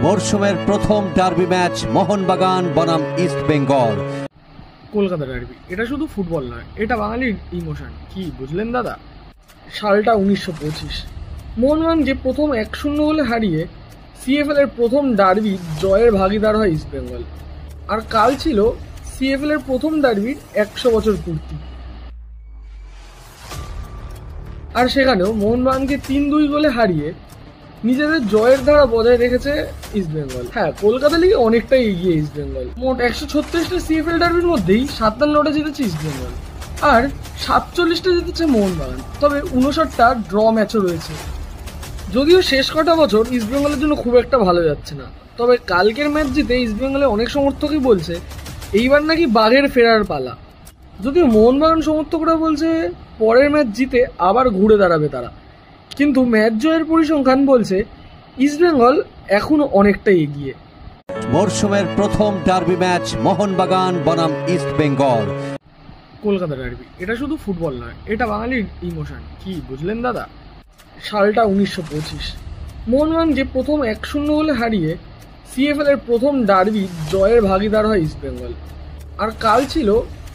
মরশুমের প্রথম derby match Mohun Bagan বনাম ইস্ট বেঙ্গল। কলকাতা ডার্বি এটা শুধু ফুটবল নয়, এটা বাঙালির ইমোশন। কি বুঝলেন দাদা? সালটা 1925। মোহনবাগানকে প্রথম 1-0 গোলে হারিয়ে সিএফএল এর প্রথম ডার্বি জয়ের ভাগিদার হয় ইস্ট বেঙ্গল। আর কাল ছিল সিএফএল এর প্রথম ডার্বির 100 বছর পূর্তি। আর সেখানেও মোহনবাগানকে 3-2 গোলে হারিয়ে নিজেদের জয়ের ধারা বজায় রেখেছে ইস্ট বেঙ্গল। হ্যাঁ, কলকাতা লিগে অনেকটাই এগিয়ে ইস্ট বেঙ্গল। মোট 136টা সিএফএল ডার্বির মধ্যেই 57টা জিতেছে ইস্ট বেঙ্গল আর 47টা জিতেছে মোহনবাগান। তবে 59টা ড্র ম্যাচও রয়েছে। যদিও শেষ কটা বছর ইস্ট বেঙ্গলের জন্য খুব একটা ভালো যাচ্ছে না, তবে কালকের ম্যাচ জিতে ইস্ট বেঙ্গলের অনেক সমর্থকই বলছে এইবার নাকি বাঘের ফেরার পালা। যদিও মোহনবাগান সমর্থকরা বলছে পরের ম্যাচ জিতে আবার ঘুরে দাঁড়াবে তারা, কিন্তু ম্যাচ জয়ের পরিসংখ্যান বলছে ইস্ট বেঙ্গল এখনো অনেকটাই এগিয়ে। মরশুমের প্রথম ডার্বি ম্যাচ মোহনবাগান বনাম ইস্ট বেঙ্গল। কলকাতা ডার্বি এটা শুধু ফুটবল নয়, এটা বাঙালির ইমোশন। কি বুঝলেন দাদা? সালটা 1925। মোহনবাগানকে প্রথম 1-0 গোলে হারিয়ে সিএফএল এর প্রথম ডার্বি জয়ের ভাগিদার হয় ইস্ট বেঙ্গল। আর কাল ছিল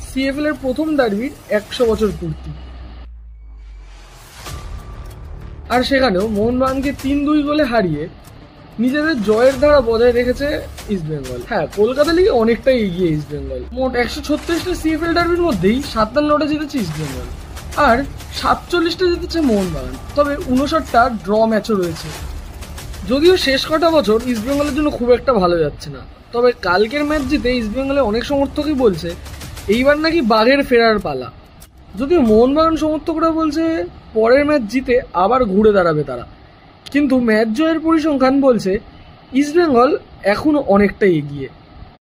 সিএফএল এর প্রথম ডার্বির 100 বছর পূর্তি। আর সেখানেও মোহনবাগানকে 3-2 গোলে হারিয়ে নিজেদের জয়ের ধারা বজায় রেখেছে ইস্ট বেঙ্গল। হ্যাঁ, কলকাতা লিগে অনেকটাই এগিয়ে ইস্ট বেঙ্গল। মোট 136টা সিএফএল ডার্বির মধ্যেই 57টা জিতেছে ইস্ট বেঙ্গল আর 47টা জিতেছে মোহনবাগান। তবে 59টা ড্র ম্যাচও রয়েছে। যদিও শেষ কটা বছর ইস্ট বেঙ্গলের জন্য খুব একটা ভালো যাচ্ছে না, তবে কালকের ম্যাচ জিতে ইস্ট বেঙ্গলের অনেক সমর্থকই বলছে এইবার নাকি বাঘের ফেরার পালা। যদিও মোহনবাগান সমর্থকরা বলছে পরের ম্যাচ জিতে আবার ঘুরে দাঁড়াবে তারা, কিন্তু ম্যাচ জয়ের পরিসংখ্যান বলছে ইস্ট বেঙ্গল এখনো অনেকটাই এগিয়ে।